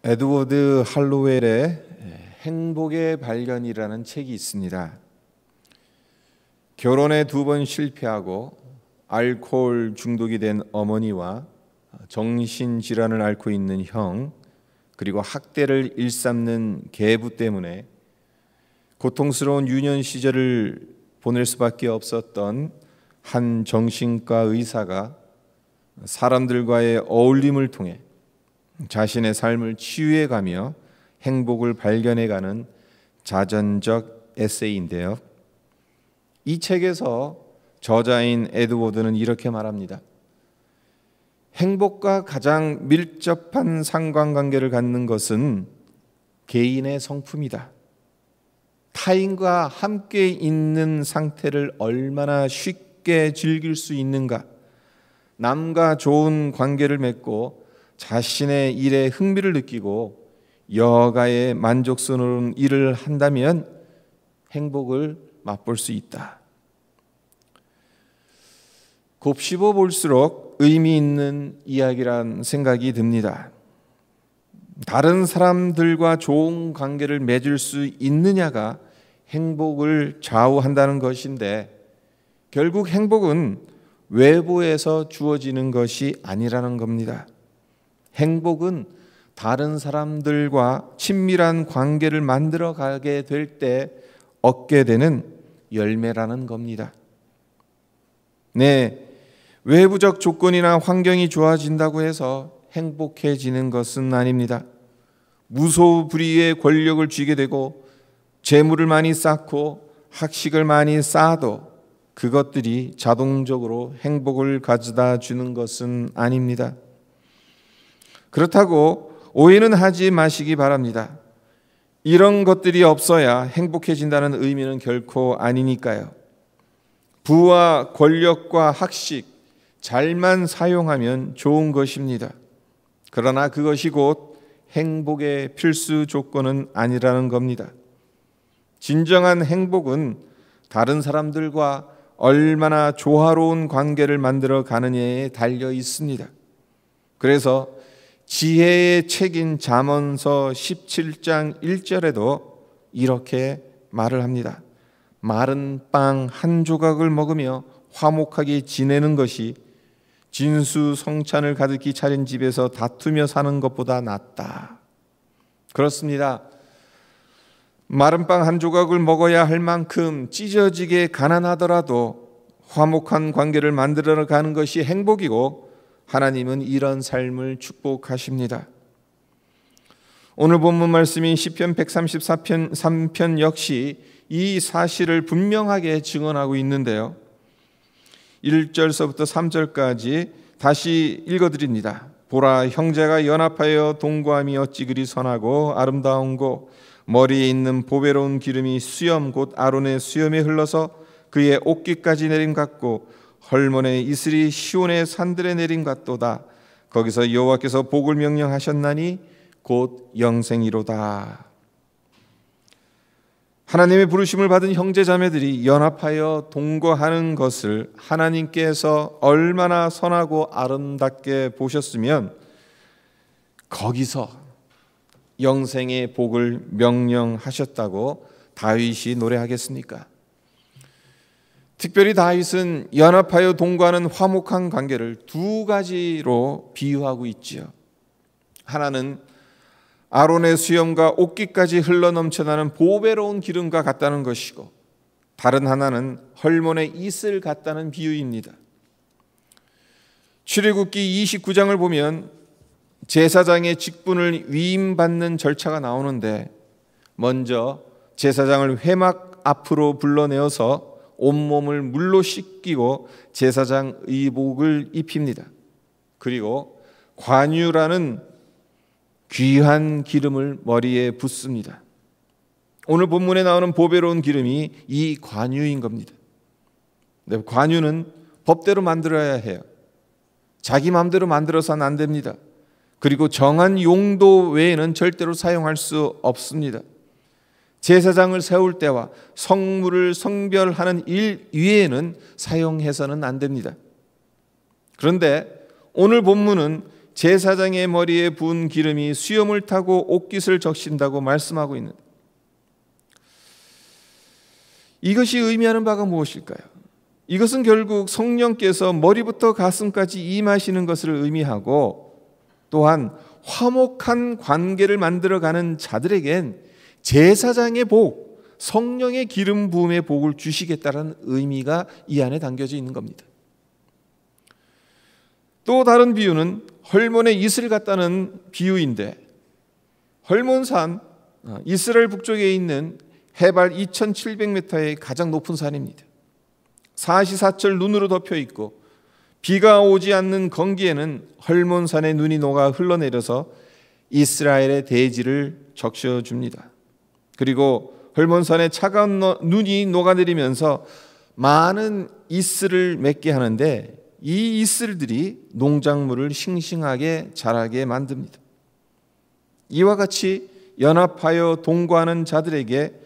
에드워드 할로웰의 행복의 발견이라는 책이 있습니다. 결혼에 2번 실패하고 알코올 중독이 된 어머니와 정신질환을 앓고 있는 형, 그리고 학대를 일삼는 계부 때문에 고통스러운 유년 시절을 보낼 수밖에 없었던 한 정신과 의사가 사람들과의 어울림을 통해 자신의 삶을 치유해가며 행복을 발견해가는 자전적 에세이인데요. 이 책에서 저자인 에드워드는 이렇게 말합니다. 행복과 가장 밀접한 상관관계를 갖는 것은 개인의 성품이다. 타인과 함께 있는 상태를 얼마나 쉽게 즐길 수 있는가, 남과 좋은 관계를 맺고 자신의 일에 흥미를 느끼고 여가에 만족스러운 일을 한다면 행복을 맛볼 수 있다. 곱씹어 볼수록 의미 있는 이야기란 생각이 듭니다. 다른 사람들과 좋은 관계를 맺을 수 있느냐가 행복을 좌우한다는 것인데, 결국 행복은 외부에서 주어지는 것이 아니라는 겁니다. 행복은 다른 사람들과 친밀한 관계를 만들어 가게 될 때 얻게 되는 열매라는 겁니다. 네, 외부적 조건이나 환경이 좋아진다고 해서 행복해지는 것은 아닙니다. 무소불위의 권력을 쥐게 되고 재물을 많이 쌓고 학식을 많이 쌓아도 그것들이 자동적으로 행복을 가져다 주는 것은 아닙니다. 그렇다고 오해는 하지 마시기 바랍니다. 이런 것들이 없어야 행복해진다는 의미는 결코 아니니까요. 부와 권력과 학식 잘만 사용하면 좋은 것입니다. 그러나 그것이 곧 행복의 필수 조건은 아니라는 겁니다. 진정한 행복은 다른 사람들과 얼마나 조화로운 관계를 만들어 가느냐에 달려 있습니다. 그래서 지혜의 책인 잠언서 17장 1절에도 이렇게 말을 합니다. 마른 빵 한 조각을 먹으며 화목하게 지내는 것이 진수성찬을 가득히 차린 집에서 다투며 사는 것보다 낫다. 그렇습니다. 마른 빵 한 조각을 먹어야 할 만큼 찢어지게 가난하더라도 화목한 관계를 만들어 가는 것이 행복이고, 하나님은 이런 삶을 축복하십니다. 오늘 본문 말씀인 시편 134편 3편 역시 이 사실을 분명하게 증언하고 있는데요. 1절서부터 3절까지 다시 읽어드립니다. 보라, 형제가 연합하여 동거함이 어찌 그리 선하고 아름다운고, 머리에 있는 보배로운 기름이 수염 곧 아론의 수염에 흘러서 그의 옷깃까지 내림 같고, 헐몬의 이슬이 시온의 산들에 내림 같도다. 거기서 여호와께서 복을 명령하셨나니 곧 영생이로다. 하나님의 부르심을 받은 형제자매들이 연합하여 동거하는 것을 하나님께서 얼마나 선하고 아름답게 보셨으면 거기서 영생의 복을 명령하셨다고 다윗이 노래하겠습니까? 특별히 다윗은 연합하여 동거하는 화목한 관계를 2가지로 비유하고 있지요. 하나는 아론의 수염과 옷깃까지 흘러넘쳐나는 보배로운 기름과 같다는 것이고, 다른 하나는 헐몬의 이슬 같다는 비유입니다. 출애굽기 29장을 보면 제사장의 직분을 위임받는 절차가 나오는데, 먼저 제사장을 회막 앞으로 불러내어서 온몸을 물로 씻기고 제사장 의복을 입힙니다. 그리고 관유라는 귀한 기름을 머리에 붓습니다. 오늘 본문에 나오는 보배로운 기름이 이 관유인 겁니다. 관유는 법대로 만들어야 해요. 자기 마음대로 만들어서는 안 됩니다. 그리고 정한 용도 외에는 절대로 사용할 수 없습니다. 제사장을 세울 때와 성물을 성별하는 일 이외에는 사용해서는 안 됩니다. 그런데 오늘 본문은 제사장의 머리에 부은 기름이 수염을 타고 옷깃을 적신다고 말씀하고 있는, 이것이 의미하는 바가 무엇일까요? 이것은 결국 성령께서 머리부터 가슴까지 임하시는 것을 의미하고, 또한 화목한 관계를 만들어가는 자들에겐 제사장의 복, 성령의 기름 부음의 복을 주시겠다는 의미가 이 안에 담겨져 있는 겁니다. 또 다른 비유는 헐몬의 이슬 같다는 비유인데, 헐몬산, 이스라엘 북쪽에 있는 해발 2700m의 가장 높은 산입니다. 사시사철 눈으로 덮여 있고 비가 오지 않는 건기에는 헐몬산의 눈이 녹아 흘러내려서 이스라엘의 대지를 적셔줍니다. 그리고 헐몬산의 차가운 눈이 녹아내리면서 많은 이슬을 맺게 하는데, 이 이슬들이 농작물을 싱싱하게 자라게 만듭니다. 이와 같이 연합하여 동거하는 자들에게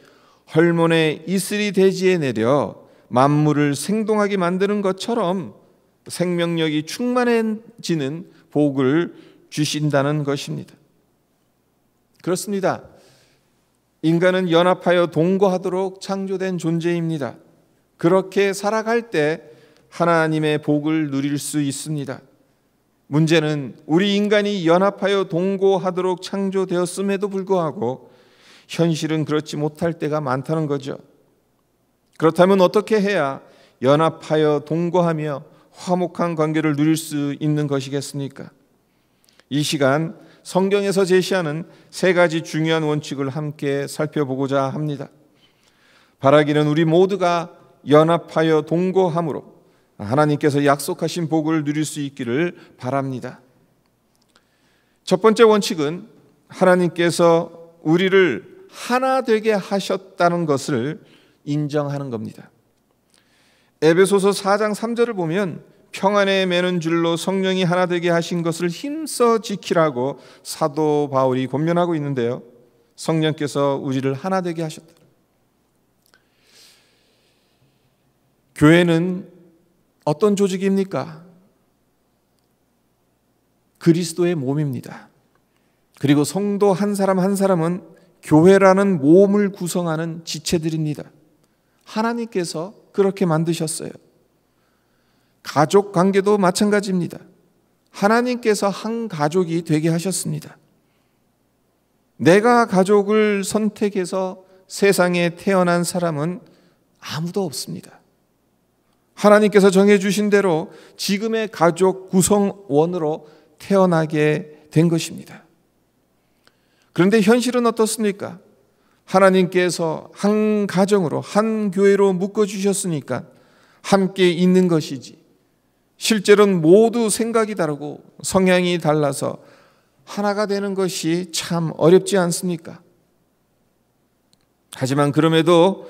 헐몬의 이슬이 대지에 내려 만물을 생동하게 만드는 것처럼 생명력이 충만해지는 복을 주신다는 것입니다. 그렇습니다. 인간은 연합하여 동거하도록 창조된 존재입니다. 그렇게 살아갈 때 하나님의 복을 누릴 수 있습니다. 문제는 우리 인간이 연합하여 동거하도록 창조되었음에도 불구하고 현실은 그렇지 못할 때가 많다는 거죠. 그렇다면 어떻게 해야 연합하여 동거하며 화목한 관계를 누릴 수 있는 것이겠습니까? 이 시간 성경에서 제시하는 세 가지 중요한 원칙을 함께 살펴보고자 합니다. 바라기는 우리 모두가 연합하여 동거함으로 하나님께서 약속하신 복을 누릴 수 있기를 바랍니다. 첫 번째 원칙은 하나님께서 우리를 하나 되게 하셨다는 것을 인정하는 겁니다. 에베소서 4장 3절을 보면 평안에 매는 줄로 성령이 하나 되게 하신 것을 힘써 지키라고 사도 바울이 권면하고 있는데요. 성령께서 우리를 하나 되게 하셨다. 교회는 어떤 조직입니까? 그리스도의 몸입니다. 그리고 성도 한 사람 한 사람은 교회라는 몸을 구성하는 지체들입니다. 하나님께서 그렇게 만드셨어요. 가족 관계도 마찬가지입니다. 하나님께서 한 가족이 되게 하셨습니다. 내가 가족을 선택해서 세상에 태어난 사람은 아무도 없습니다. 하나님께서 정해주신 대로 지금의 가족 구성원으로 태어나게 된 것입니다. 그런데 현실은 어떻습니까? 하나님께서 한 가정으로, 한 교회로 묶어주셨으니까 함께 있는 것이지, 실제로는 모두 생각이 다르고 성향이 달라서 하나가 되는 것이 참 어렵지 않습니까? 하지만 그럼에도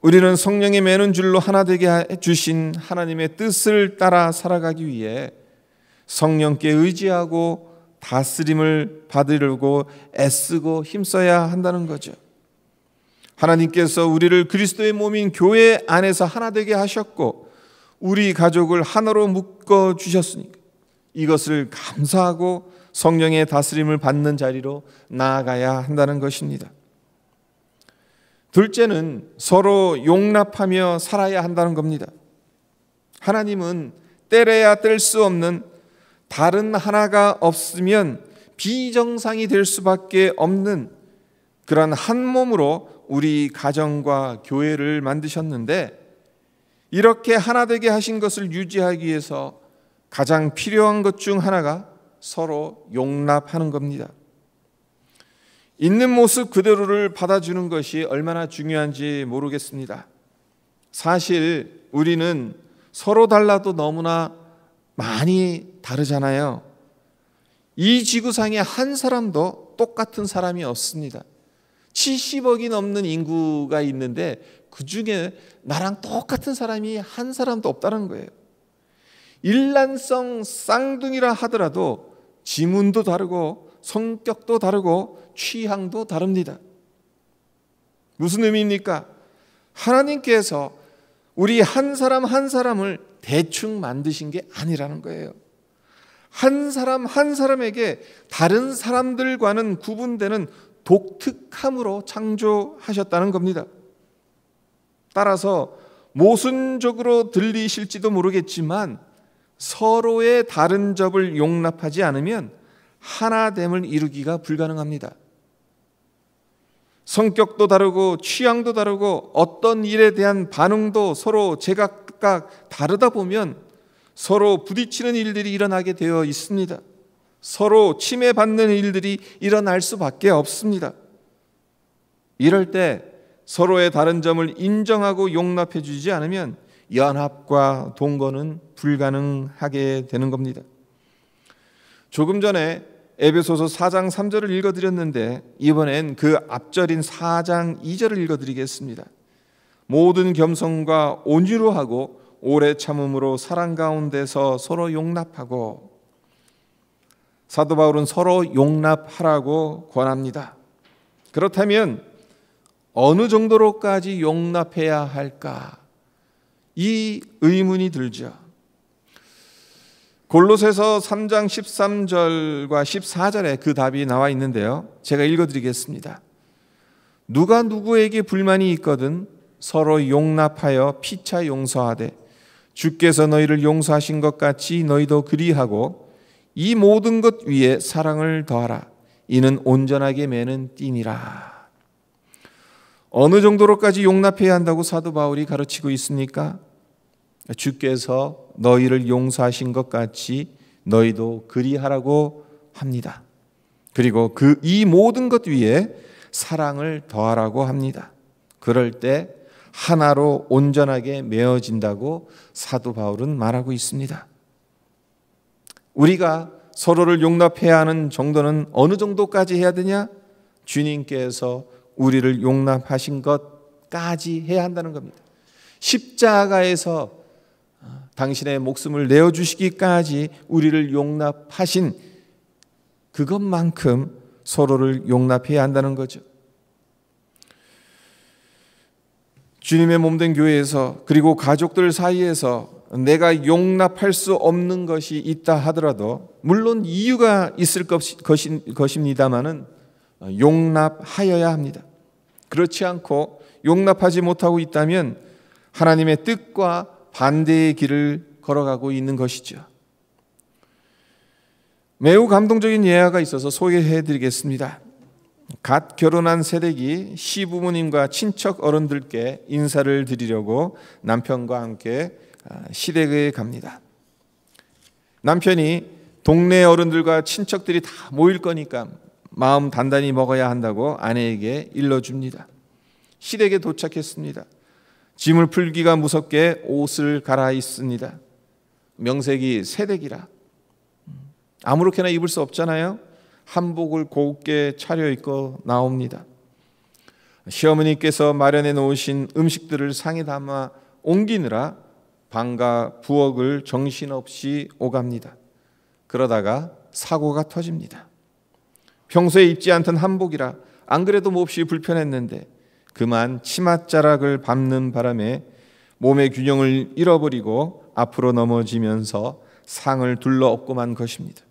우리는 성령의 매는 줄로 하나 되게 해주신 하나님의 뜻을 따라 살아가기 위해 성령께 의지하고 다스림을 받으려고 애쓰고 힘써야 한다는 거죠. 하나님께서 우리를 그리스도의 몸인 교회 안에서 하나 되게 하셨고 우리 가족을 하나로 묶어 주셨으니까 이것을 감사하고 성령의 다스림을 받는 자리로 나아가야 한다는 것입니다. 둘째는 서로 용납하며 살아야 한다는 겁니다. 하나님은 떼려야 뗄 수 없는 다른 하나가 없으면 비정상이 될 수밖에 없는 그런 한 몸으로 우리 가정과 교회를 만드셨는데, 이렇게 하나 되게 하신 것을 유지하기 위해서 가장 필요한 것 중 하나가 서로 용납하는 겁니다. 있는 모습 그대로를 받아주는 것이 얼마나 중요한지 모르겠습니다. 사실 우리는 서로 달라도 너무나 많이 다르잖아요. 이 지구상에 한 사람도 똑같은 사람이 없습니다. 70억이 넘는 인구가 있는데 그 중에 나랑 똑같은 사람이 한 사람도 없다는 거예요. 일란성 쌍둥이라 하더라도 지문도 다르고 성격도 다르고 취향도 다릅니다. 무슨 의미입니까? 하나님께서 우리 한 사람 한 사람을 대충 만드신 게 아니라는 거예요. 한 사람 한 사람에게 다른 사람들과는 구분되는 독특함으로 창조하셨다는 겁니다. 따라서 모순적으로 들리실지도 모르겠지만 서로의 다른 점을 용납하지 않으면 하나됨을 이루기가 불가능합니다. 성격도 다르고 취향도 다르고 어떤 일에 대한 반응도 서로 제각각 다르다 보면 서로 부딪히는 일들이 일어나게 되어 있습니다. 서로 침해받는 일들이 일어날 수밖에 없습니다. 이럴 때 서로의 다른 점을 인정하고 용납해 주지 않으면 연합과 동거는 불가능하게 되는 겁니다. 조금 전에 에베소서 4장 3절을 읽어드렸는데 이번엔 그 앞절인 4장 2절을 읽어드리겠습니다. 모든 겸손과 온유로 하고 오래 참음으로 사랑 가운데서 서로 용납하고. 사도 바울은 서로 용납하라고 권합니다. 그렇다면 어느 정도로까지 용납해야 할까? 이 의문이 들죠. 골로새서 3장 13절과 14절에 그 답이 나와 있는데요. 제가 읽어드리겠습니다. 누가 누구에게 불만이 있거든 서로 용납하여 피차 용서하되 주께서 너희를 용서하신 것 같이 너희도 그리하고 이 모든 것 위에 사랑을 더하라. 이는 온전하게 매는 띠니라. 어느 정도로까지 용납해야 한다고 사도 바울이 가르치고 있습니까? 주께서 너희를 용서하신 것 같이 너희도 그리하라고 합니다. 그리고 이 모든 것 위에 사랑을 더하라고 합니다. 그럴 때 하나로 온전하게 메어진다고 사도 바울은 말하고 있습니다. 우리가 서로를 용납해야 하는 정도는 어느 정도까지 해야 되냐? 주님께서 우리를 용납하신 것까지 해야 한다는 겁니다. 십자가에서 당신의 목숨을 내어주시기까지 우리를 용납하신 그것만큼 서로를 용납해야 한다는 거죠. 주님의 몸된 교회에서 그리고 가족들 사이에서 내가 용납할 수 없는 것이 있다 하더라도 물론 이유가 있을 것입니다마는 용납하여야 합니다. 그렇지 않고 용납하지 못하고 있다면 하나님의 뜻과 반대의 길을 걸어가고 있는 것이죠. 매우 감동적인 예화가 있어서 소개해드리겠습니다. 갓 결혼한 새댁이 시부모님과 친척 어른들께 인사를 드리려고 남편과 함께 시댁에 갑니다. 남편이 동네 어른들과 친척들이 다 모일 거니까 마음 단단히 먹어야 한다고 아내에게 일러줍니다. 시댁에 도착했습니다. 짐을 풀기가 무섭게 옷을 갈아입습니다. 명색이 새댁이라 아무렇게나 입을 수 없잖아요. 한복을 곱게 차려입고 나옵니다. 시어머니께서 마련해 놓으신 음식들을 상에 담아 옮기느라 방과 부엌을 정신없이 오갑니다. 그러다가 사고가 터집니다. 평소에 입지 않던 한복이라 안 그래도 몹시 불편했는데 그만 치맛자락을 밟는 바람에 몸의 균형을 잃어버리고 앞으로 넘어지면서 상을 둘러엎고 만 것입니다.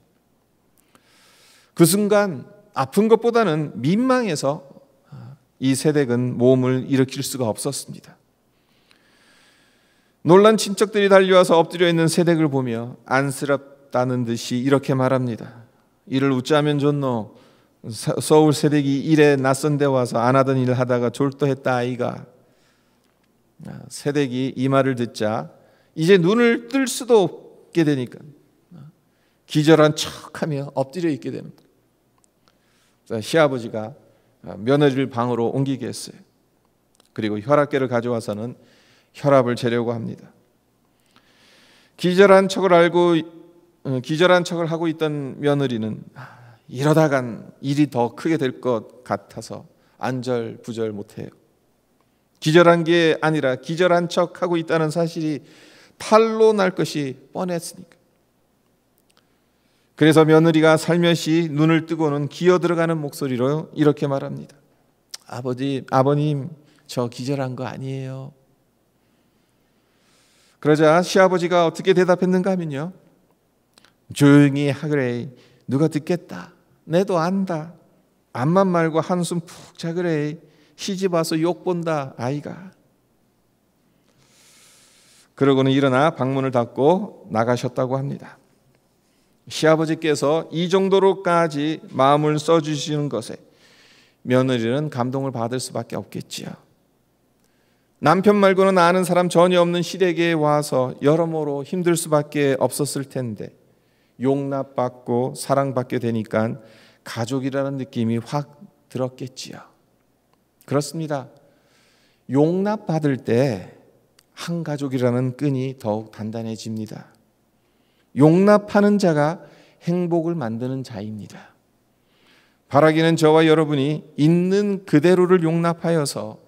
그 순간 아픈 것보다는 민망해서 이 새댁은 몸을 일으킬 수가 없었습니다. 놀란 친척들이 달려와서 엎드려 있는 새댁을 보며 안쓰럽다는 듯이 이렇게 말합니다. 이를 웃자면 좋노. 서울 새댁이 일에 낯선 데 와서 안 하던 일을 하다가 졸도했다 아이가. 새댁이 이 말을 듣자 이제 눈을 뜰 수도 없게 되니까 기절한 척하며 엎드려 있게 됩니다. 시아버지가 며느리를 방으로 옮기게 했어요. 그리고 혈압계를 가져와서는 혈압을 재려고 합니다. 기절한 척을 하고 있던 며느리는 이러다간 일이 더 크게 될 것 같아서 안절부절 못해요. 기절한 게 아니라 기절한 척하고 있다는 사실이 탈로 날 것이 뻔했으니까. 그래서 며느리가 살며시 눈을 뜨고는 기어 들어가는 목소리로 이렇게 말합니다. 아버님, 저 기절한 거 아니에요. 그러자 시아버지가 어떻게 대답했는가 하면요. 조용히 하그래. 누가 듣겠다. 내도 안다. 암만 말고 한숨 푹 자그래. 시집 와서 욕 본다 아이가. 그러고는 일어나 방문을 닫고 나가셨다고 합니다. 시아버지께서 이 정도로까지 마음을 써주시는 것에 며느리는 감동을 받을 수밖에 없겠지요. 남편 말고는 아는 사람 전혀 없는 시댁에 와서 여러모로 힘들 수밖에 없었을 텐데 용납받고 사랑받게 되니까 가족이라는 느낌이 확 들었겠지요. 그렇습니다. 용납받을 때 한 가족이라는 끈이 더욱 단단해집니다. 용납하는 자가 행복을 만드는 자입니다. 바라기는 저와 여러분이 있는 그대로를 용납하여서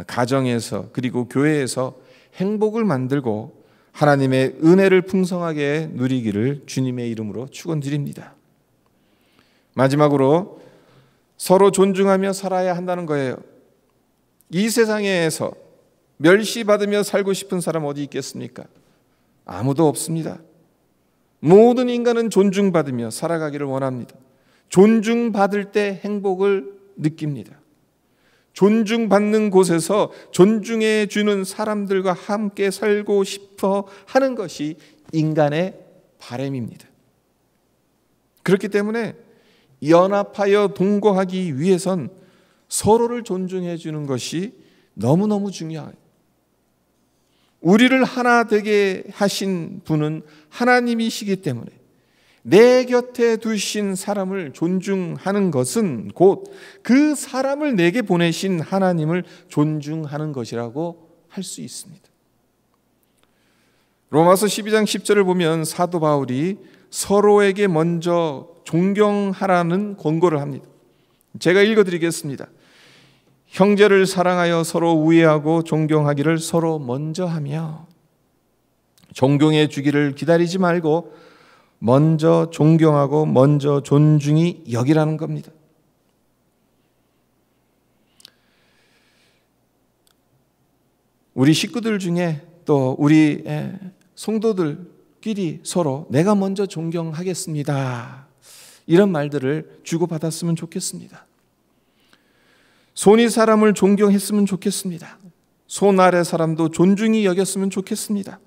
가정에서 그리고 교회에서 행복을 만들고 하나님의 은혜를 풍성하게 누리기를 주님의 이름으로 축원드립니다. 마지막으로 서로 존중하며 살아야 한다는 거예요. 이 세상에서 멸시받으며 살고 싶은 사람 어디 있겠습니까? 아무도 없습니다. 모든 인간은 존중받으며 살아가기를 원합니다. 존중받을 때 행복을 느낍니다. 존중받는 곳에서 존중해 주는 사람들과 함께 살고 싶어 하는 것이 인간의 바람입니다. 그렇기 때문에 연합하여 동거하기 위해선 서로를 존중해 주는 것이 너무너무 중요해요. 우리를 하나 되게 하신 분은 하나님이시기 때문에 내 곁에 두신 사람을 존중하는 것은 곧 그 사람을 내게 보내신 하나님을 존중하는 것이라고 할 수 있습니다. 로마서 12장 10절을 보면 사도 바울이 서로에게 먼저 존경하라는 권고를 합니다. 제가 읽어드리겠습니다. 형제를 사랑하여 서로 우애하고 존경하기를 서로 먼저 하며 존경해 주기를 기다리지 말고 먼저 존경하고 먼저 존중히 여기라는 겁니다. 우리 식구들 중에 또 우리 성도들끼리 서로 내가 먼저 존경하겠습니다. 이런 말들을 주고받았으면 좋겠습니다. 손이 사람을 존경했으면 좋겠습니다. 손 아래 사람도 존중히 여겼으면 좋겠습니다.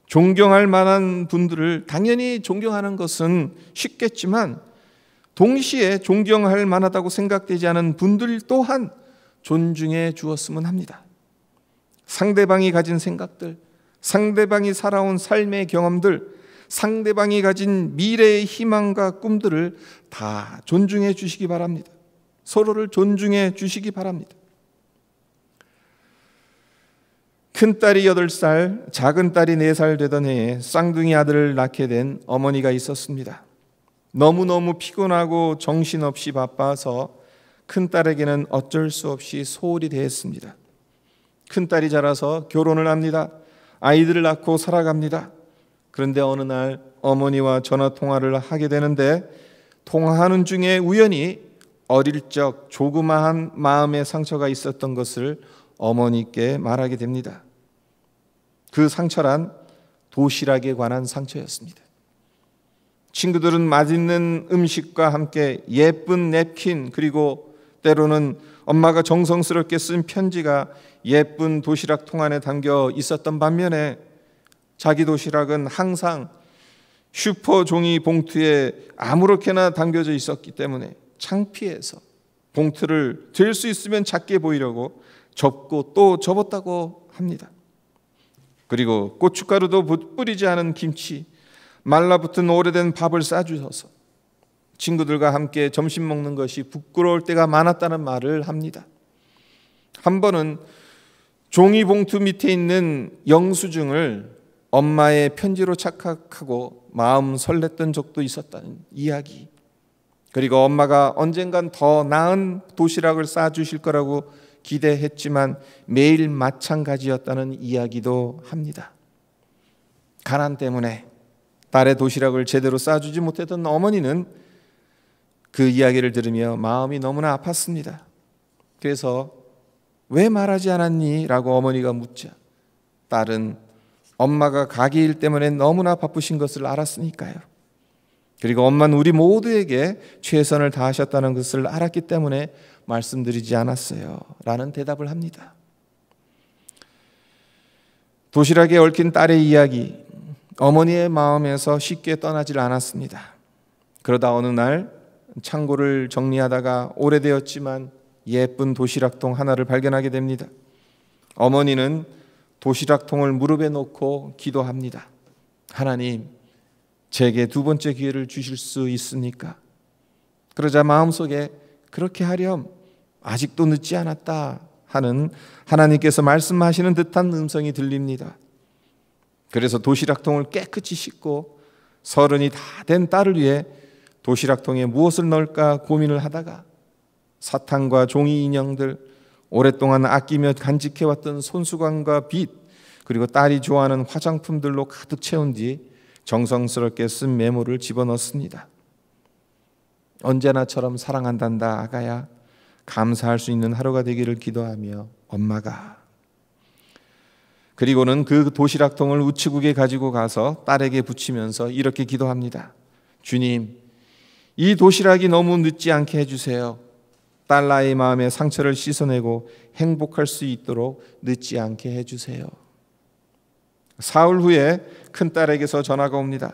존경할 만한 분들을 당연히 존경하는 것은 쉽겠지만 동시에 존경할 만하다고 생각되지 않은 분들 또한 존중해 주었으면 합니다. 상대방이 가진 생각들, 상대방이 살아온 삶의 경험들, 상대방이 가진 미래의 희망과 꿈들을 다 존중해 주시기 바랍니다. 서로를 존중해 주시기 바랍니다. 큰딸이 8살, 작은 딸이 4살 되던 해에 쌍둥이 아들을 낳게 된 어머니가 있었습니다. 너무너무 피곤하고 정신없이 바빠서 큰딸에게는 어쩔 수 없이 소홀히 대했습니다. 큰딸이 자라서 결혼을 합니다. 아이들을 낳고 살아갑니다. 그런데 어느 날 어머니와 전화통화를 하게 되는데 통화하는 중에 우연히 어릴 적 조그마한 마음의 상처가 있었던 것을 어머니께 말하게 됩니다. 그 상처란 도시락에 관한 상처였습니다. 친구들은 맛있는 음식과 함께 예쁜 냅킨 그리고 때로는 엄마가 정성스럽게 쓴 편지가 예쁜 도시락 통 안에 담겨 있었던 반면에 자기 도시락은 항상 슈퍼 종이 봉투에 아무렇게나 담겨져 있었기 때문에 창피해서 봉투를 들 수 있으면 작게 보이려고 접고 또 접었다고 합니다. 그리고 고춧가루도 뿌리지 않은 김치, 말라붙은 오래된 밥을 싸주셔서 친구들과 함께 점심 먹는 것이 부끄러울 때가 많았다는 말을 합니다. 한 번은 종이 봉투 밑에 있는 영수증을 엄마의 편지로 착각하고 마음 설렜던 적도 있었다는 이야기. 그리고 엄마가 언젠간 더 나은 도시락을 싸주실 거라고 기대했지만 매일 마찬가지였다는 이야기도 합니다. 가난 때문에 딸의 도시락을 제대로 싸주지 못했던 어머니는 그 이야기를 들으며 마음이 너무나 아팠습니다. 그래서 왜 말하지 않았니? 라고 어머니가 묻자 딸은 엄마가 가게일 때문에 너무나 바쁘신 것을 알았으니까요. 그리고 엄마는 우리 모두에게 최선을 다하셨다는 것을 알았기 때문에 말씀드리지 않았어요 라는 대답을 합니다. 도시락에 얽힌 딸의 이야기, 어머니의 마음에서 쉽게 떠나질 않았습니다. 그러다 어느 날 창고를 정리하다가 오래되었지만 예쁜 도시락통 하나를 발견하게 됩니다. 어머니는 도시락통을 무릎에 놓고 기도합니다. 하나님, 제게 두 번째 기회를 주실 수 있습니까? 그러자 마음속에 그렇게 하렴, 아직도 늦지 않았다 하는 하나님께서 말씀하시는 듯한 음성이 들립니다. 그래서 도시락통을 깨끗이 씻고 30이 다 된 딸을 위해 도시락통에 무엇을 넣을까 고민을 하다가 사탕과 종이 인형들, 오랫동안 아끼며 간직해왔던 손수건과 빗, 그리고 딸이 좋아하는 화장품들로 가득 채운 뒤 정성스럽게 쓴 메모를 집어넣습니다. 언제나처럼 사랑한단다 아가야, 감사할 수 있는 하루가 되기를 기도하며 엄마가. 그리고는 그 도시락통을 우체국에 가지고 가서 딸에게 붙이면서 이렇게 기도합니다. 주님, 이 도시락이 너무 늦지 않게 해주세요. 딸아이의 마음의 상처를 씻어내고 행복할 수 있도록 늦지 않게 해주세요. 사흘 후에 큰딸에게서 전화가 옵니다.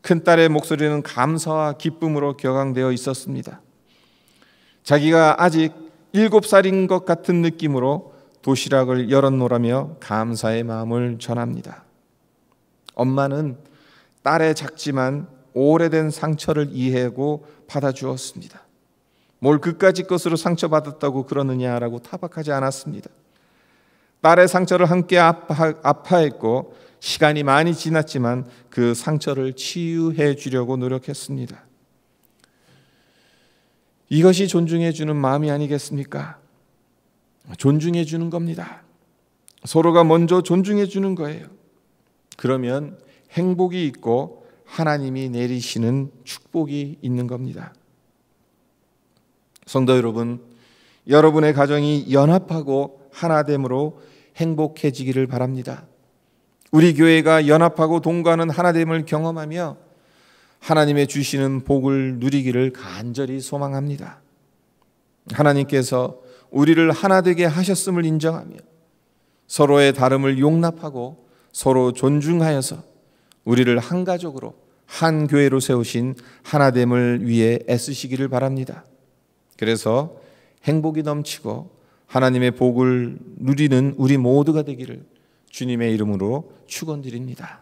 큰딸의 목소리는 감사와 기쁨으로 격앙되어 있었습니다. 자기가 아직 7살인 것 같은 느낌으로 도시락을 열어놓으라며 감사의 마음을 전합니다. 엄마는 딸의 작지만 오래된 상처를 이해하고 받아주었습니다. 뭘 그까짓 것으로 상처받았다고 그러느냐라고 타박하지 않았습니다. 딸의 상처를 함께 아파했고 시간이 많이 지났지만 그 상처를 치유해 주려고 노력했습니다. 이것이 존중해 주는 마음이 아니겠습니까? 존중해 주는 겁니다. 서로가 먼저 존중해 주는 거예요. 그러면 행복이 있고 하나님이 내리시는 축복이 있는 겁니다. 성도 여러분, 여러분의 가정이 연합하고 하나됨으로 행복해지기를 바랍니다. 우리 교회가 연합하고 동거하는 하나됨을 경험하며 하나님의 주시는 복을 누리기를 간절히 소망합니다. 하나님께서 우리를 하나 되게 하셨음을 인정하며 서로의 다름을 용납하고 서로 존중하여서 우리를 한 가족으로 한 교회로 세우신 하나됨을 위해 애쓰시기를 바랍니다. 그래서 행복이 넘치고 하나님의 복을 누리는 우리 모두가 되기를 주님의 이름으로 축원드립니다.